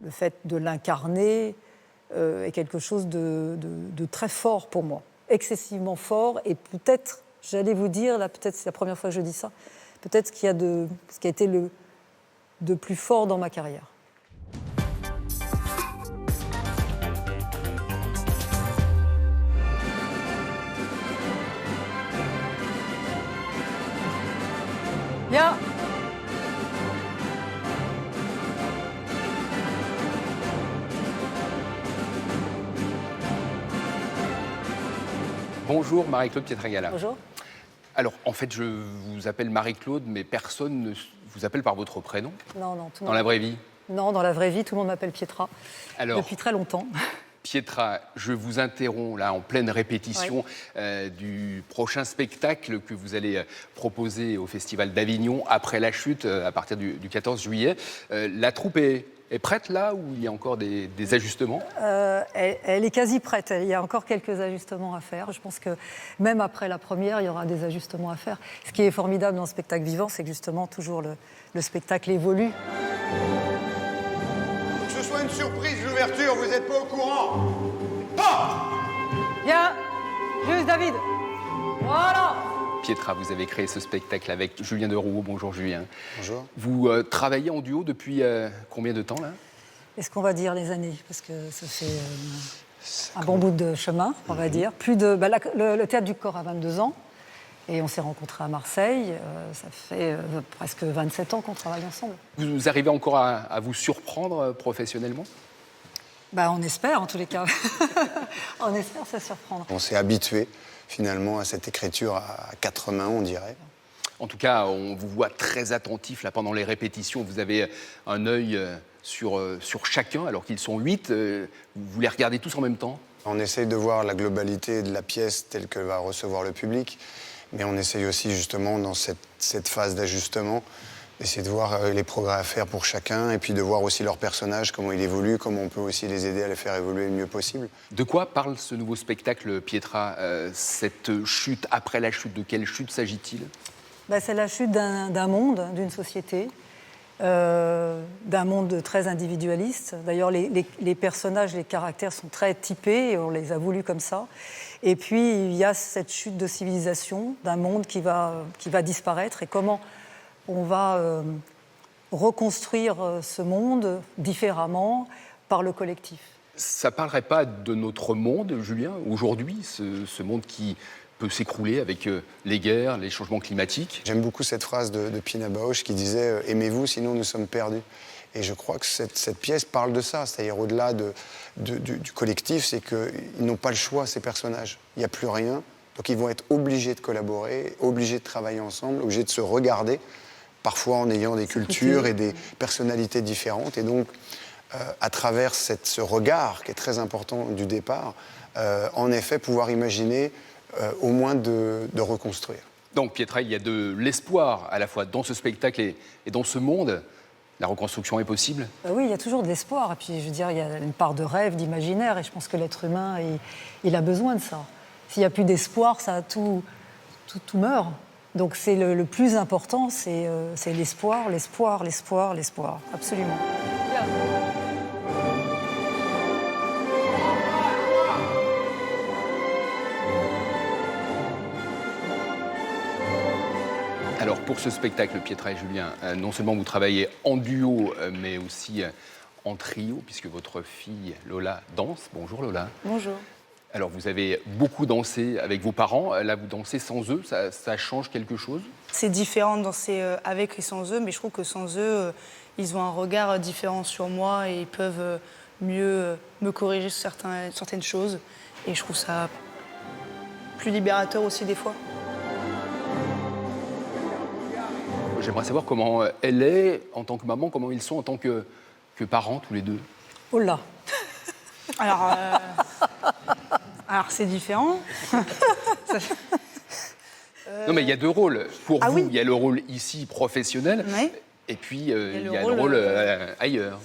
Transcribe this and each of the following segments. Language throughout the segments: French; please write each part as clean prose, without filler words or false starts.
le fait de l'incarner est quelque chose de très fort pour moi, excessivement fort, et peut-être, j'allais vous dire, là peut-être c'est la première fois que je dis ça, peut-être ce qui a été de plus fort dans ma carrière. Bien. Bonjour Marie-Claude Pietragala. Bonjour. Alors, en fait, je vous appelle Marie-Claude, mais personne ne vous appelle par votre prénom. Non, tout le Dans monde... la vraie vie. Non, dans la vraie vie, tout le monde m'appelle Pietra. Alors, depuis très longtemps. Pietra, je vous interromps là en pleine répétition du prochain spectacle que vous allez proposer au Festival d'Avignon après la chute à partir du 14 juillet. La troupe est prête là ou il y a encore des ajustements ? Elle est quasi prête. Il y a encore quelques ajustements à faire. Je pense que même après la première, il y aura des ajustements à faire. Ce qui est formidable dans le spectacle vivant, c'est que justement, toujours le spectacle évolue. Que ce soit une surprise, l'ouverture, vous n'êtes pas au courant. Ah ! Bien, juste David. Voilà. Pietra, vous avez créé ce spectacle avec Julien Derouault. Bonjour Julien. Bonjour. Vous travaillez en duo depuis combien de temps là ? Est-ce qu'on va dire les années ? Parce que ça fait un bon bout de chemin, on va dire. Le Théâtre du Corps a 22 ans. Et on s'est rencontrés à Marseille. Ça fait presque 27 ans qu'on travaille ensemble. Vous arrivez encore à vous surprendre professionnellement ? On espère, en tous les cas. On espère se surprendre. On s'est habitué, finalement, à cette écriture à 4 mains, on dirait. En tout cas, on vous voit très attentif là, pendant les répétitions. Vous avez un œil sur chacun, alors qu'ils sont 8. Vous les regardez tous en même temps ? On essaye de voir la globalité de la pièce telle que va recevoir le public. Mais on essaye aussi, justement, dans cette phase d'ajustement, d'essayer de voir les progrès à faire pour chacun et puis de voir aussi leur personnage, comment il évolue, comment on peut aussi les aider à les faire évoluer le mieux possible. De quoi parle ce nouveau spectacle, Pietra ? Cette chute, après la chute, de quelle chute s'agit-il ? C'est la chute d'un monde, d'une société, d'un monde très individualiste. D'ailleurs, les personnages, les caractères sont très typés, et on les a voulus comme ça. Et puis, il y a cette chute de civilisation, d'un monde qui va disparaître, et comment on va reconstruire ce monde différemment par le collectif. Ça ne parlerait pas de notre monde, Julien, aujourd'hui, ce monde qui peut s'écrouler avec les guerres, les changements climatiques ? J'aime beaucoup cette phrase de Pina Bausch qui disait « Aimez-vous, sinon nous sommes perdus ». Et je crois que cette pièce parle de ça, c'est-à-dire au-delà du collectif, c'est qu'ils n'ont pas le choix, ces personnages. Il n'y a plus rien, donc ils vont être obligés de collaborer, obligés de travailler ensemble, obligés de se regarder, parfois en ayant des cultures et des personnalités différentes. Et donc, à travers ce regard qui est très important du départ, en effet, pouvoir imaginer au moins de reconstruire. Donc, Pietra, il y a de l'espoir à la fois dans ce spectacle et dans ce monde. La reconstruction est possible ? Oui, il y a toujours de l'espoir. Et puis, je veux dire, il y a une part de rêve, d'imaginaire. Et je pense que l'être humain, il a besoin de ça. S'il n'y a plus d'espoir, tout meurt. Donc, c'est le plus important, c'est l'espoir, l'espoir, l'espoir, l'espoir. Absolument. Alors, pour ce spectacle, Pietra et Julien, non seulement vous travaillez en duo, mais aussi en trio, puisque votre fille Lola danse. Bonjour Lola. Bonjour. Alors, vous avez beaucoup dansé avec vos parents. Là, vous dansez sans eux. Ça change quelque chose ? C'est différent de danser avec et sans eux, mais je trouve que sans eux, ils ont un regard différent sur moi et ils peuvent mieux me corriger sur certaines choses. Et je trouve ça plus libérateur aussi des fois. J'aimerais savoir comment elle est en tant que maman, comment ils sont en tant que parents, tous les deux. Oh là. Alors c'est différent. Non, mais il y a deux rôles. Pour vous, oui. il y a le rôle ici professionnel, Oui. et puis il y a le rôle ailleurs.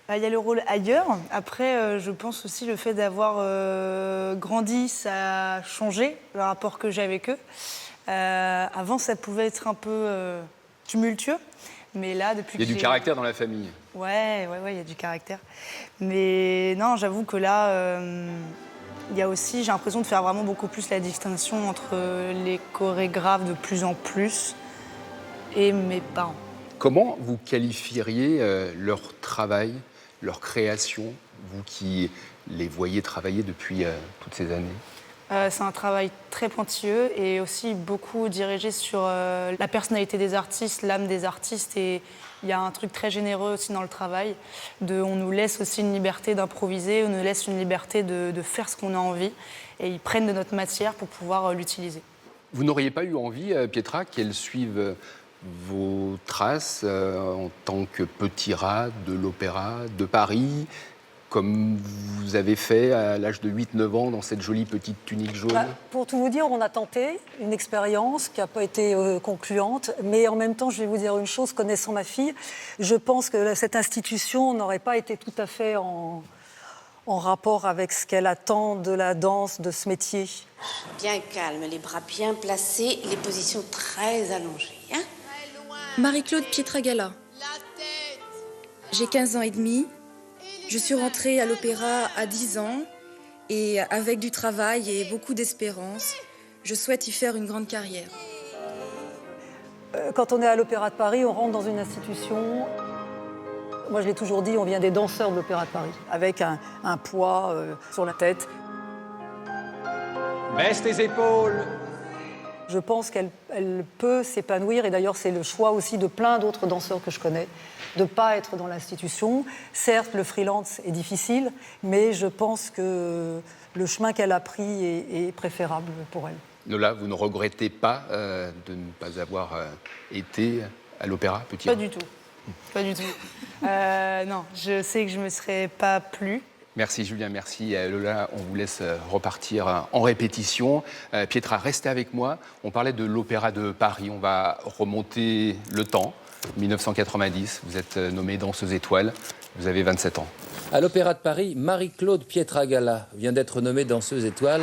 Il y a le rôle ailleurs. Après, je pense aussi le fait d'avoir grandi, ça a changé le rapport que j'ai avec eux. Avant, ça pouvait être un peu tumultueux, mais là, depuis Il y a du caractère dans la famille. Ouais, il y a du caractère. Mais non, j'avoue que là, il y a aussi, j'ai l'impression de faire vraiment beaucoup plus la distinction entre les chorégraphes de plus en plus et mes parents. Comment vous qualifieriez leur travail, leur création, vous qui les voyez travailler depuis toutes ces années? C'est un travail très pointilleux et aussi beaucoup dirigé sur la personnalité des artistes, l'âme des artistes. Et il y a un truc très généreux aussi dans le travail. On nous laisse aussi une liberté d'improviser, on nous laisse une liberté de faire ce qu'on a envie. Et ils prennent de notre matière pour pouvoir l'utiliser. Vous n'auriez pas eu envie, Pietra, qu'elles suivent vos traces en tant que petit rat de l'Opéra de Paris, comme vous avez fait à l'âge de 8-9 ans dans cette jolie petite tunique jaune? Pour tout vous dire, on a tenté une expérience qui n'a pas été concluante, mais en même temps, je vais vous dire une chose, connaissant ma fille, je pense que cette institution n'aurait pas été tout à fait en rapport avec ce qu'elle attend de la danse, de ce métier. Bien calme, les bras bien placés, les positions très allongées. Hein? Marie-Claude Pietragala. J'ai 15 ans et demi. Je suis rentrée à l'opéra à 10 ans et avec du travail et beaucoup d'espérance, je souhaite y faire une grande carrière. Quand on est à l'Opéra de Paris, on rentre dans une institution. Moi, je l'ai toujours dit, on vient des danseurs de l'Opéra de Paris, avec un poids sur la tête. Baisse tes épaules. Je pense qu'elle peut s'épanouir, et d'ailleurs c'est le choix aussi de plein d'autres danseurs que je connais, de ne pas être dans l'institution. Certes, le freelance est difficile, mais je pense que le chemin qu'elle a pris est préférable pour elle. Nola, vous ne regrettez pas de ne pas avoir été à l'Opéra petit? Pas du tout. Pas du tout. Non, je sais que je ne me serais pas plu. Merci Julien, merci Lola. On vous laisse repartir en répétition. Pietra, restez avec moi. On parlait de l'Opéra de Paris. On va remonter le temps. 1990, vous êtes nommée danseuse étoile. Vous avez 27 ans. À l'Opéra de Paris, Marie-Claude Pietragala vient d'être nommée danseuse étoile.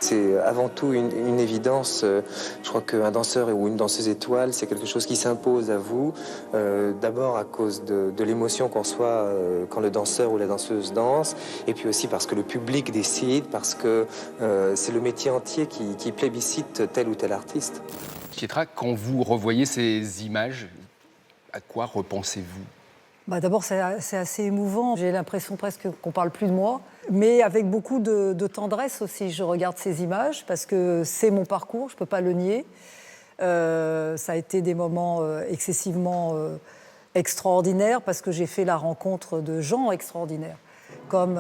C'est avant tout une évidence. Je crois qu'un danseur ou une danseuse étoile, c'est quelque chose qui s'impose à vous. D'abord à cause de l'émotion qu'on reçoit quand le danseur ou la danseuse danse, et puis aussi parce que le public décide, parce que c'est le métier entier qui plébiscite tel ou tel artiste. Pietra, quand vous revoyez ces images, à quoi repensez-vous? D'abord, c'est assez émouvant. J'ai l'impression presque qu'on ne parle plus de moi, mais avec beaucoup de tendresse aussi. Je regarde ces images parce que c'est mon parcours, je ne peux pas le nier. Ça a été des moments excessivement extraordinaires parce que j'ai fait la rencontre de gens extraordinaires, comme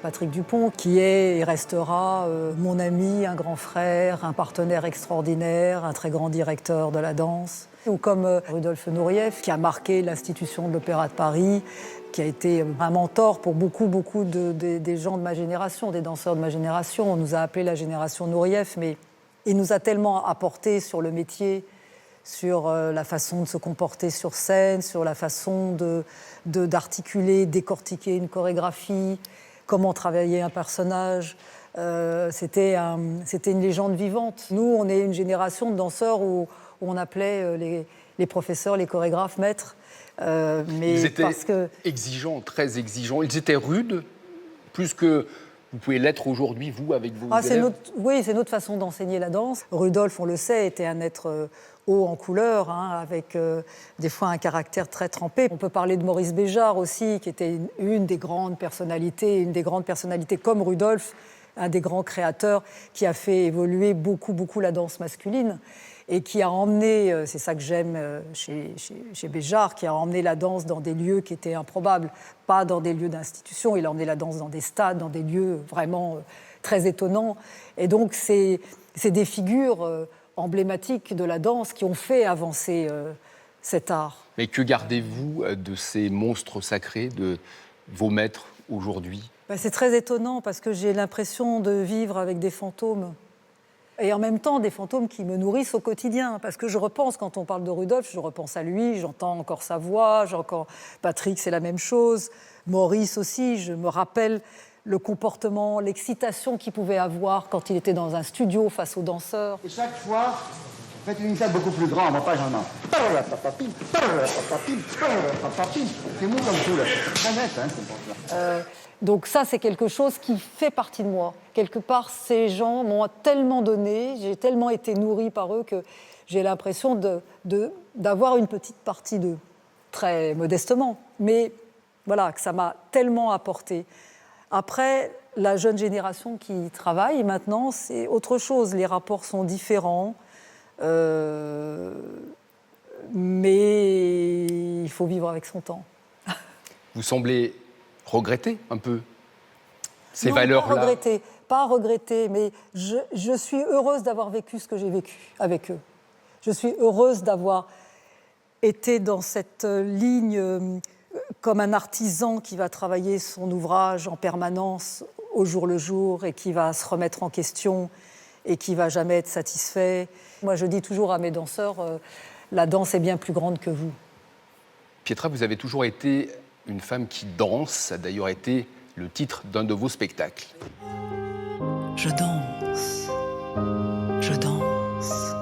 Patrick Dupont, qui est et restera mon ami, un grand frère, un partenaire extraordinaire, un très grand directeur de la danse. Ou comme Rudolf Nureyev, qui a marqué l'institution de l'Opéra de Paris, qui a été un mentor pour beaucoup des gens de ma génération, des danseurs de ma génération. On nous a appelé la génération Nureyev, mais il nous a tellement apporté sur le métier, sur la façon de se comporter sur scène, sur la façon d'articuler, décortiquer une chorégraphie, comment travailler un personnage. C'était une légende vivante. Nous, on est une génération de danseurs où on appelait les professeurs, les chorégraphes, maîtres. Mais ils étaient exigeants, très exigeants. Ils étaient rudes, plus que vous pouvez l'être aujourd'hui, vous, avec vos élèves. Oui, c'est notre façon d'enseigner la danse. Rudolf, on le sait, était un être haut en couleur, avec des fois un caractère très trempé. On peut parler de Maurice Béjart aussi, qui était une des grandes personnalités comme Rudolf, un des grands créateurs qui a fait évoluer beaucoup la danse masculine et qui a emmené, c'est ça que j'aime chez Béjart, qui a emmené la danse dans des lieux qui étaient improbables, pas dans des lieux d'institution, il a emmené la danse dans des stades, dans des lieux vraiment très étonnants. Et donc c'est des figures emblématiques de la danse qui ont fait avancer cet art. Mais que gardez-vous de ces monstres sacrés, de vos maîtres aujourd'hui? C'est très étonnant parce que j'ai l'impression de vivre avec des fantômes. Et en même temps, des fantômes qui me nourrissent au quotidien. Parce que je repense, quand on parle de Rudolf, je repense à lui, j'entends encore sa voix, Patrick, c'est la même chose. Maurice aussi, je me rappelle le comportement, l'excitation qu'il pouvait avoir quand il était dans un studio face aux danseurs. Et chaque fois, Faites une initiale beaucoup plus grande, pas genre. C'est mou comme tout, là. Très net, hein, c'est pour ça. Donc ça, c'est quelque chose qui fait partie de moi. Quelque part, ces gens m'ont tellement donné, j'ai tellement été nourrie par eux que j'ai l'impression d'avoir une petite partie d'eux, très modestement. Mais voilà, que ça m'a tellement apporté. Après, la jeune génération qui travaille maintenant, c'est autre chose. Les rapports sont différents. Mais il faut vivre avec son temps. Vous semblez regretter un peu ces non, valeurs-là. Pas regretter, mais je suis heureuse d'avoir vécu ce que j'ai vécu avec eux. Je suis heureuse d'avoir été dans cette ligne comme un artisan qui va travailler son ouvrage en permanence au jour le jour et qui va se remettre en question et qui ne va jamais être satisfait. Moi, je dis toujours à mes danseurs, la danse est bien plus grande que vous. Pietra, vous avez toujours été une femme qui danse. Ça a d'ailleurs été le titre d'un de vos spectacles. Je danse, je danse.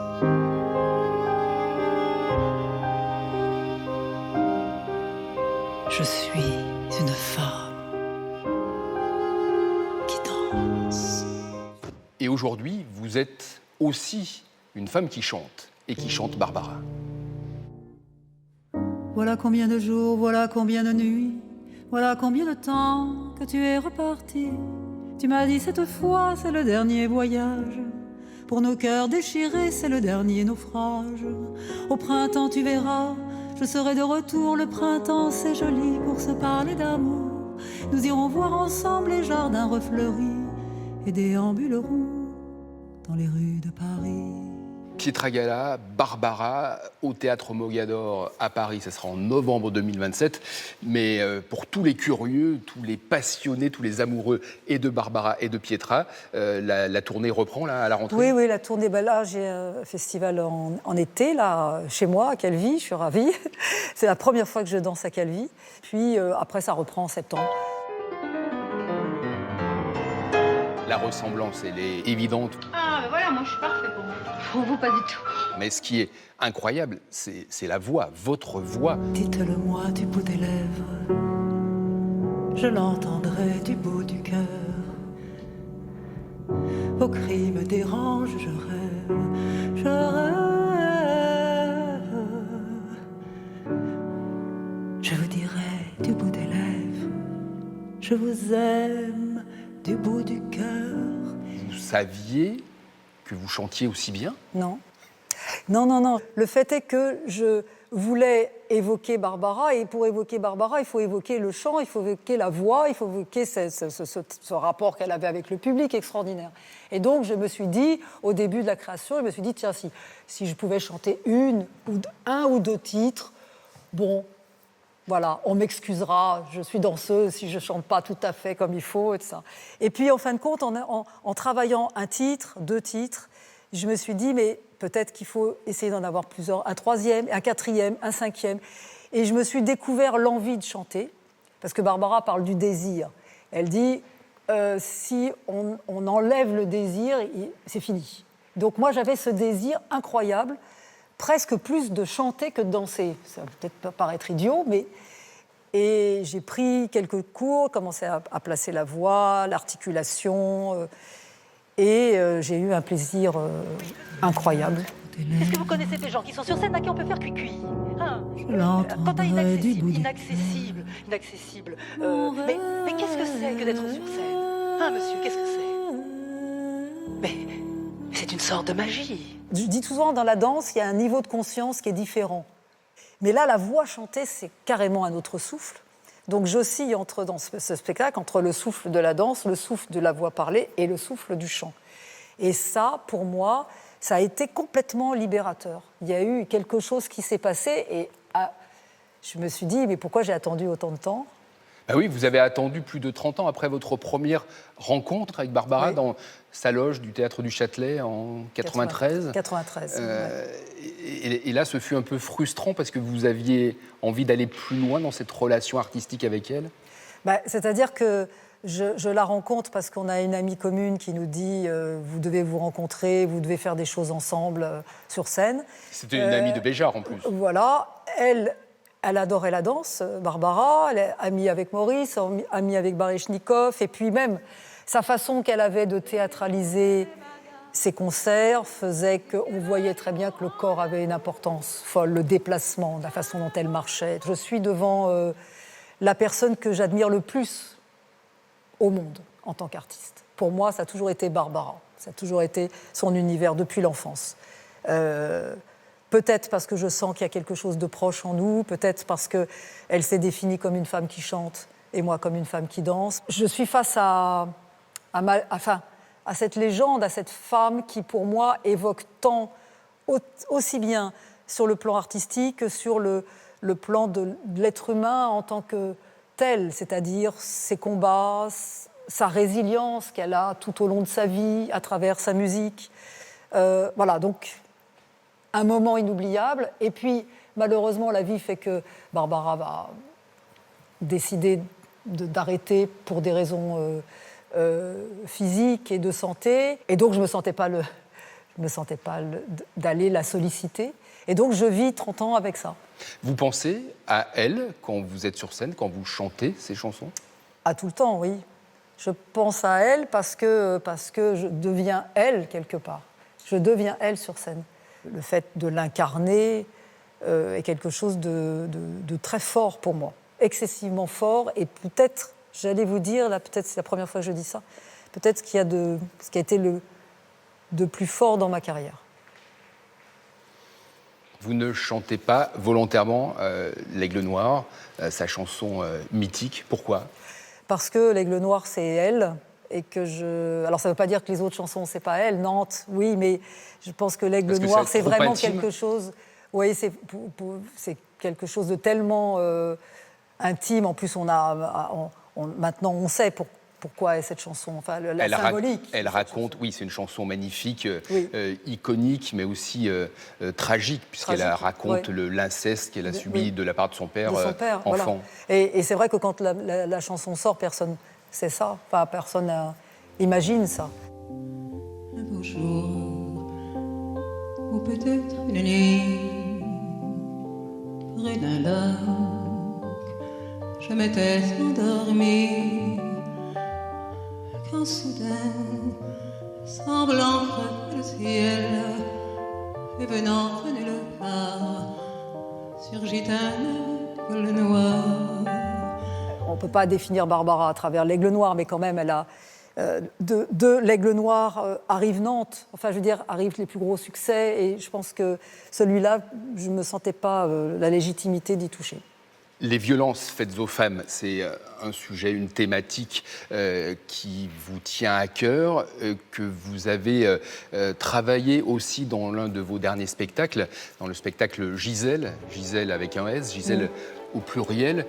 Je suis une femme qui danse. Et aujourd'hui, vous êtes aussi une femme qui chante, et qui chante Barbara. Voilà combien de jours, voilà combien de nuits, voilà combien de temps que tu es reparti. Tu m'as dit cette fois, c'est le dernier voyage. Pour nos cœurs déchirés, c'est le dernier naufrage. Au printemps, tu verras, je serai de retour. Le printemps, c'est joli pour se parler d'amour. Nous irons voir ensemble les jardins refleuris et déambulerons dans les rues de Paris. Pietra Gala, Barbara, au Théâtre Mogador à Paris, ce sera en novembre 2027. Mais pour tous les curieux, tous les passionnés, tous les amoureux et de Barbara et de Pietra, la tournée reprend là, à la rentrée. Oui, la tournée, là j'ai un festival en été, là, chez moi, à Calvi, je suis ravie. C'est la première fois que je danse à Calvi. Puis après, ça reprend en septembre. La ressemblance, elle est évidente. Ah, ben voilà, moi je suis parfait pour vous. Pour vous, pas du tout. Mais ce qui est incroyable, c'est la voix, votre voix. Dites-le-moi du bout des lèvres, je l'entendrai du bout du cœur. Vos cris me dérangent, je rêve, je rêve. Je vous dirai du bout des lèvres, je vous aime du bout du cœur. Vous saviez que vous chantiez aussi bien ? Non. Non. Le fait est que je voulais évoquer Barbara, et pour évoquer Barbara, il faut évoquer le chant, il faut évoquer la voix, il faut évoquer ce rapport qu'elle avait avec le public extraordinaire. Et donc, je me suis dit, au début de la création, je me suis dit, tiens, si je pouvais chanter un ou deux titres, bon, voilà, on m'excusera, je suis danseuse si je ne chante pas tout à fait comme il faut, et ça. Et puis, en fin de compte, en travaillant un titre, deux titres, je me suis dit, mais peut-être qu'il faut essayer d'en avoir plusieurs, un troisième, un quatrième, un cinquième. Et je me suis découvert l'envie de chanter, parce que Barbara parle du désir. Elle dit, si on enlève le désir, c'est fini. Donc moi, j'avais ce désir incroyable, presque plus de chanter que de danser. Ça va peut-être paraître idiot, mais... Et j'ai pris quelques cours, commencé à placer la voix, l'articulation... Et j'ai eu un plaisir incroyable. Est-ce que vous connaissez ces gens qui sont sur scène à qui on peut faire cuicui Quand t'as inaccessible. Mais qu'est-ce que c'est que d'être sur scène ? Monsieur, qu'est-ce que c'est ? Mais c'est une sorte de magie. Je dis souvent, dans la danse, il y a un niveau de conscience qui est différent. Mais là, la voix chantée, c'est carrément un autre souffle. Donc j'oscille dans ce spectacle entre le souffle de la danse, le souffle de la voix parlée et le souffle du chant. Et ça, pour moi, ça a été complètement libérateur. Il y a eu quelque chose qui s'est passé et je me suis dit, mais pourquoi j'ai attendu autant de temps ? Ah oui, vous avez attendu plus de 30 ans après votre première rencontre avec Barbara dans sa loge du Théâtre du Châtelet en 93. 93, et là, ce fut un peu frustrant parce que vous aviez envie d'aller plus loin dans cette relation artistique avec elle. C'est-à-dire que je la rencontre parce qu'on a une amie commune qui nous dit vous devez vous rencontrer, vous devez faire des choses ensemble sur scène. C'était une amie de Béjart en plus. Voilà, elle adorait la danse, Barbara, elle est amie avec Maurice, amie avec Baryshnikov, et puis même sa façon qu'elle avait de théâtraliser ses concerts faisait qu'on voyait très bien que le corps avait une importance folle, le déplacement, la façon dont elle marchait. Je suis devant la personne que j'admire le plus au monde en tant qu'artiste. Pour moi, ça a toujours été Barbara. Ça a toujours été son univers depuis l'enfance. Peut-être parce que je sens qu'il y a quelque chose de proche en nous, peut-être parce qu'elle s'est définie comme une femme qui chante et moi comme une femme qui danse. Je suis face à cette légende, à cette femme qui, pour moi, évoque tant, aussi bien sur le plan artistique que sur le plan de l'être humain en tant que tel, c'est-à-dire ses combats, sa résilience qu'elle a tout au long de sa vie, à travers sa musique. Voilà, donc un moment inoubliable. Et puis, malheureusement, la vie fait que Barbara va décider d'arrêter pour des raisons physiques et de santé. Et donc, je ne me sentais pas d'aller la solliciter. Et donc, je vis 30 ans avec ça. Vous pensez à elle quand vous êtes sur scène, quand vous chantez ces chansons ? À tout le temps, oui. Je pense à elle parce que je deviens elle quelque part. Je deviens elle sur scène. Le fait de l'incarner est quelque chose de très fort pour moi, excessivement fort. Et peut-être, j'allais vous dire, là, peut-être c'est la première fois que je dis ça, peut-être ce qui a été de plus fort dans ma carrière. Vous ne chantez pas volontairement l'Aigle Noir, sa chanson mythique. Pourquoi ? Parce que l'Aigle Noir, c'est elle. Et que alors, ça ne veut pas dire que les autres chansons, c'est pas elle. Nantes, oui, mais je pense que l'Aigle Noir, c'est vraiment quelque chose... Oui, c'est quelque chose de tellement intime. En plus, maintenant, on sait pourquoi est cette chanson, enfin, la symbolique. Elle raconte, oui, c'est une chanson magnifique, iconique, mais aussi tragique, puisqu'elle raconte l'inceste qu'elle a subi de la part de son père, enfant. Voilà. Et c'est vrai que quand la chanson sort, personne sait ça, enfin, personne imagine ça. Un beau jour, ou peut-être une nuit, près d'un lac, je m'étais endormie. Quand soudain, semblant crever le ciel, et venant de nulle part, surgit un aigle noir. On ne peut pas définir Barbara à travers l'Aigle Noir, mais quand même, elle a de l'Aigle Noir arrive Nantes. Enfin, je veux dire, arrivent les plus gros succès, et je pense que celui-là, je ne me sentais pas la légitimité d'y toucher. Les violences faites aux femmes, c'est un sujet, une thématique qui vous tient à cœur, que vous avez travaillé aussi dans l'un de vos derniers spectacles, dans le spectacle Gisèle, Gisèle avec un S, Gisèle au pluriel.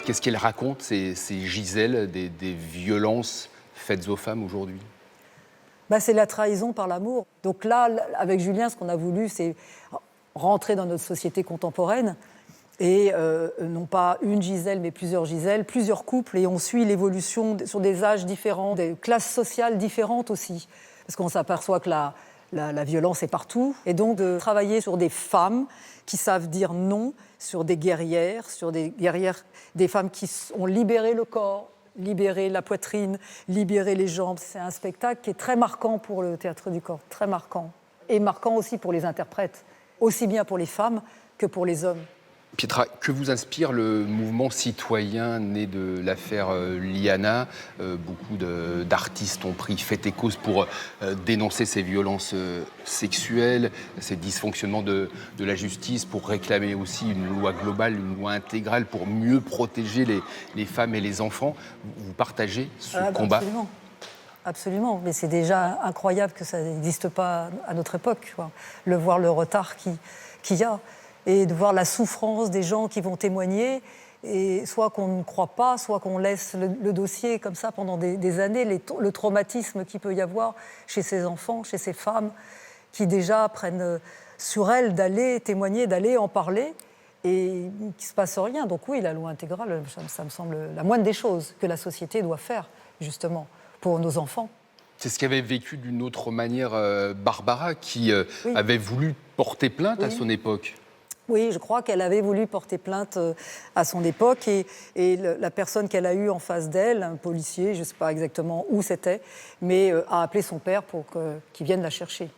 Qu'est-ce qu'elle raconte, ces Gisèle, des violences faites aux femmes aujourd'hui ? C'est la trahison par l'amour. Donc là, avec Julien, ce qu'on a voulu, c'est rentrer dans notre société contemporaine et non pas une Gisèle, mais plusieurs Gisèle, plusieurs couples, et on suit l'évolution sur des âges différents, des classes sociales différentes aussi, parce qu'on s'aperçoit que la violence est partout, et donc de travailler sur des femmes qui savent dire non, sur des guerrières, des femmes qui ont libéré le corps, libérer la poitrine, libérer les jambes. C'est un spectacle qui est très marquant pour le théâtre du corps, très marquant. Et marquant aussi pour les interprètes, aussi bien pour les femmes que pour les hommes. Pietra, que vous inspire le mouvement citoyen né de l'affaire Liana ? Beaucoup d'artistes ont pris fait et cause pour dénoncer ces violences sexuelles, ces dysfonctionnements de la justice, pour réclamer aussi une loi globale, une loi intégrale pour mieux protéger les femmes et les enfants. Vous partagez ce combat ? Absolument. Absolument, mais c'est déjà incroyable que ça n'existe pas à notre époque, quoi. Voir le retard qu'il y a. Et de voir la souffrance des gens qui vont témoigner, et soit qu'on ne croit pas, soit qu'on laisse le dossier comme ça pendant des années, le traumatisme qu'il peut y avoir chez ces enfants, chez ces femmes, qui déjà prennent sur elle d'aller témoigner, d'aller en parler, et qu'il ne se passe rien. Donc oui, la loi intégrale, ça me semble la moindre des choses que la société doit faire, justement, pour nos enfants. C'est ce qu'avait vécu d'une autre manière Barbara, qui avait voulu porter plainte à son époque. Oui, je crois qu'elle avait voulu porter plainte à son époque, et la personne qu'elle a eue en face d'elle, un policier, je ne sais pas exactement où c'était, mais a appelé son père pour qu'il vienne la chercher.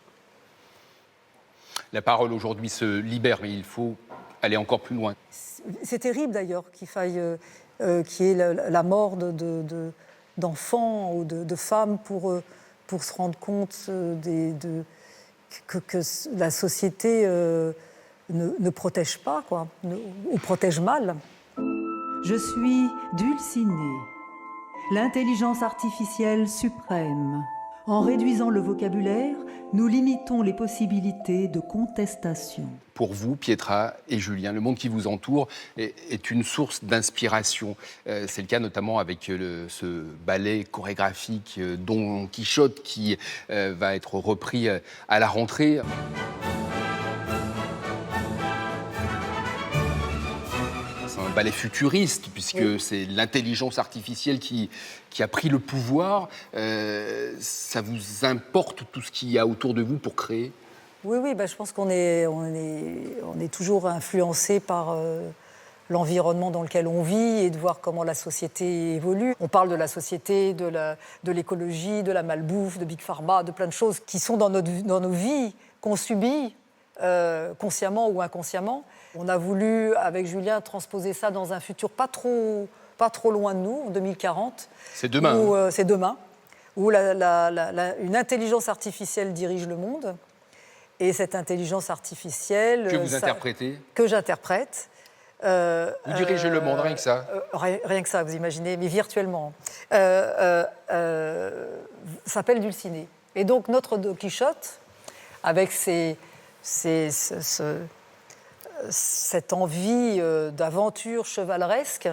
La parole aujourd'hui se libère, mais il faut aller encore plus loin. C'est terrible d'ailleurs qu'il faille qu'il y ait la mort d'enfants ou de femmes pour se rendre compte que la société ne protège pas, quoi, ou protège mal. Je suis Dulcinée, l'intelligence artificielle suprême. En réduisant le vocabulaire, nous limitons les possibilités de contestation. Pour vous, Pietra et Julien, le monde qui vous entoure est une source d'inspiration. C'est le cas notamment avec ce ballet chorégraphique Don Quichotte qui va être repris à la rentrée. C'est un ballet futuriste, puisque c'est l'intelligence artificielle qui a pris le pouvoir. Ça vous importe tout ce qu'il y a autour de vous pour créer ? Oui, je pense qu'on est toujours influencé par l'environnement dans lequel on vit et de voir comment la société évolue. On parle de la société, de l'écologie, de la malbouffe, de Big Pharma, de plein de choses qui sont dans nos vies, qu'on subit consciemment ou inconsciemment. On a voulu, avec Julien, transposer ça dans un futur pas trop loin de nous, en 2040. C'est demain. C'est demain, où une intelligence artificielle dirige le monde. Et cette intelligence artificielle... Que vous interprétez ? Que j'interprète. Vous dirigez le monde, rien que ça ? Rien que ça, vous imaginez, mais virtuellement. S'appelle Dulcinée. Et donc, notre Don Quichotte, avec cette envie d'aventure chevaleresque,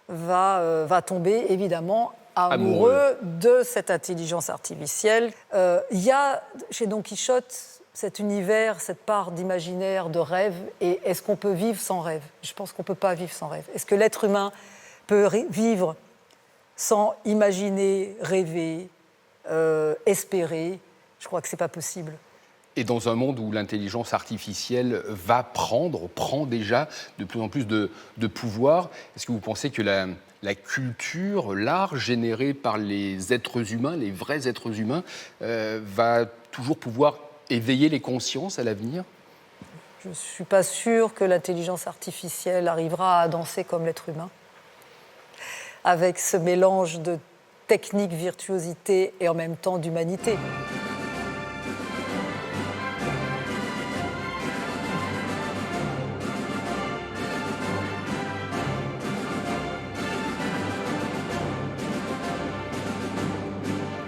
va tomber, évidemment, amoureux de cette intelligence artificielle. Il y a, chez Don Quichotte, cet univers, cette part d'imaginaire, de rêve, et est-ce qu'on peut vivre sans rêve ? Je pense qu'on ne peut pas vivre sans rêve. Est-ce que l'être humain peut vivre sans imaginer, rêver, espérer ? Je crois que ce n'est pas possible. Et dans un monde où l'intelligence artificielle prend déjà de plus en plus de pouvoir, est-ce que vous pensez que la culture, l'art généré par les êtres humains, les vrais êtres humains, va toujours pouvoir éveiller les consciences à l'avenir ? Je ne suis pas sûre que l'intelligence artificielle arrivera à danser comme l'être humain, avec ce mélange de technique, virtuosité et en même temps d'humanité.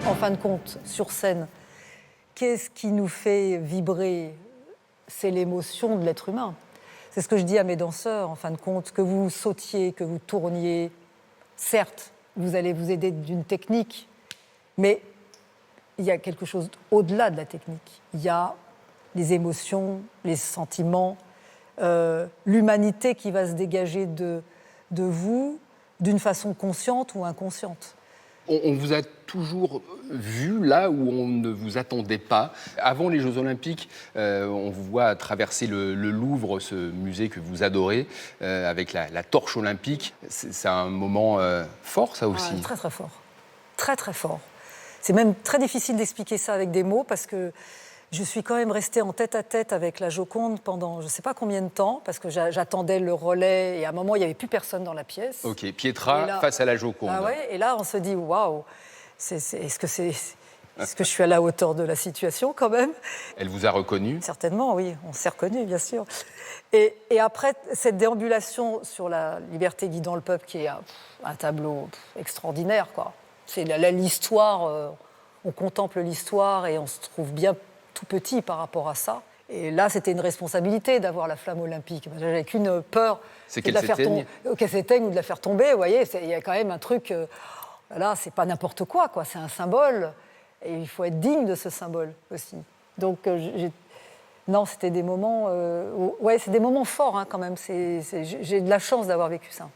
En fin de compte, sur scène, qu'est-ce qui nous fait vibrer ? C'est l'émotion de l'être humain. C'est ce que je dis à mes danseurs, en fin de compte, que vous sautiez, que vous tourniez. Certes, vous allez vous aider d'une technique, mais il y a quelque chose au-delà de la technique. Il y a les émotions, les sentiments, l'humanité qui va se dégager de vous d'une façon consciente ou inconsciente. On vous a toujours vu là où on ne vous attendait pas. Avant les Jeux Olympiques, on vous voit traverser le Louvre, ce musée que vous adorez, avec la torche olympique. C'est un moment fort, ça aussi. Très, très fort. Très, très fort. C'est même très difficile d'expliquer ça avec des mots, parce que je suis quand même restée en tête-à-tête avec la Joconde pendant je ne sais pas combien de temps, parce que j'attendais le relais, et à un moment, il n'y avait plus personne dans la pièce. Ok, Pietra face à la Joconde. Ah ouais, et là, on se dit, waouh, est-ce que je suis à la hauteur de la situation, quand même ? Elle vous a reconnu ? Certainement, oui, on s'est reconnu, bien sûr. Et après, cette déambulation sur la liberté guidant le peuple, qui est un tableau extraordinaire, quoi. C'est l'histoire, on contemple l'histoire et on se trouve bien tout petit par rapport à ça. Et là, c'était une responsabilité d'avoir la flamme olympique. J'avais qu'une peur, c'est qu'elle s'éteigne. Qu'elle s'éteigne ou de la faire tomber. Vous voyez, il y a quand même un truc... là, c'est pas n'importe quoi, c'est un symbole. Et il faut être digne de ce symbole aussi. Donc, Non, c'était des moments... ouais, c'est des moments forts quand même. J'ai de la chance d'avoir vécu ça.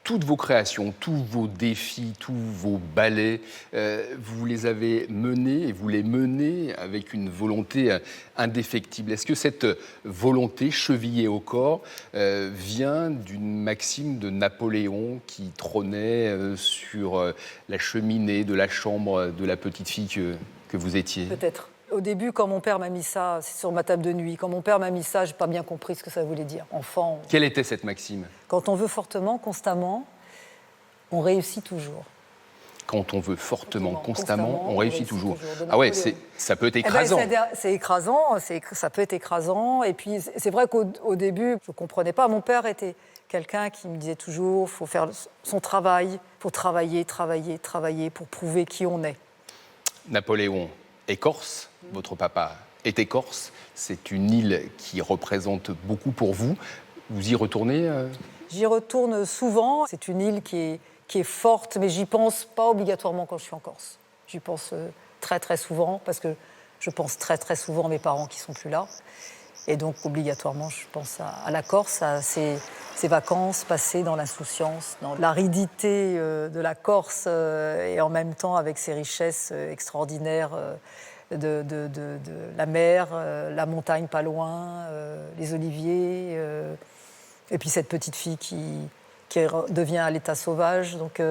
Toutes vos créations, tous vos défis, tous vos ballets, vous les avez menés et vous les menez avec une volonté indéfectible. Est-ce que cette volonté chevillée au corps vient d'une maxime de Napoléon qui trônait sur la cheminée de la chambre de la petite fille que vous étiez? Peut-être. Au début, quand mon père m'a mis ça sur ma table de nuit, quand mon père m'a mis ça, je n'ai pas bien compris ce que ça voulait dire. Enfant. Quelle était cette maxime? Quand on veut fortement, constamment, on réussit toujours. Quand on veut fortement, constamment, on réussit toujours. Ah ouais, ça peut être écrasant. C'est écrasant, ça peut être écrasant. Et puis, c'est vrai qu'au début, je ne comprenais pas. Mon père était quelqu'un qui me disait toujours, il faut faire son travail, il faut travailler, travailler, travailler pour prouver qui on est. Napoléon est corse, votre papa était corse. C'est une île qui représente beaucoup pour vous. Vous y retournez J'y retourne souvent. C'est une île qui est forte, mais j'y pense pas obligatoirement quand je suis en Corse. J'y pense très très souvent, parce que je pense très très souvent à mes parents qui sont plus là. Et donc obligatoirement, je pense à la Corse, à ces vacances passées dans l'insouciance, dans l'aridité de la Corse, et en même temps avec ses richesses extraordinaires de la mer, la montagne pas loin, les oliviers, et puis cette petite fille qui devient à l'état sauvage. Donc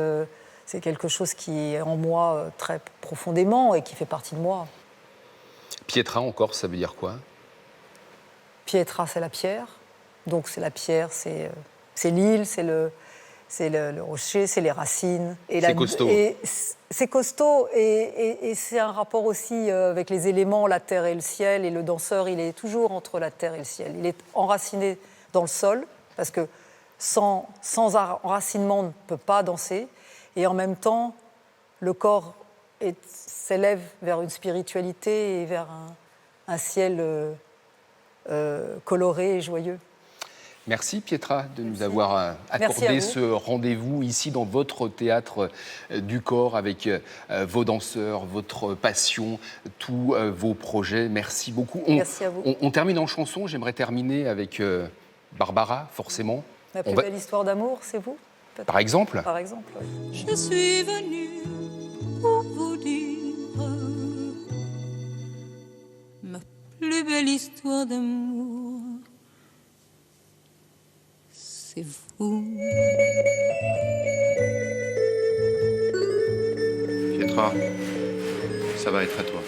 c'est quelque chose qui est en moi très profondément et qui fait partie de moi. Pietra en Corse, ça veut dire quoi? Pietra, c'est la pierre. Donc c'est la pierre, c'est l'île, c'est le rocher, c'est les racines. C'est costaud. C'est costaud et c'est un rapport aussi avec les éléments, la terre et le ciel. Et le danseur, il est toujours entre la terre et le ciel. Il est enraciné dans le sol, parce que sans enracinement, on ne peut pas danser. Et en même temps, le corps s'élève vers une spiritualité et vers un ciel coloré et joyeux. Merci Pietra de nous avoir accordé ce rendez-vous ici dans votre théâtre du corps avec vos danseurs, votre passion, tous vos projets. Merci beaucoup. Merci à vous. On termine en chanson. J'aimerais terminer avec Barbara, forcément. La plus belle histoire d'amour, c'est vous? Par exemple. Par exemple, oui. Je suis venue pour vous dire ma plus belle histoire d'amour, c'est vous. Pietra, ça va être à toi.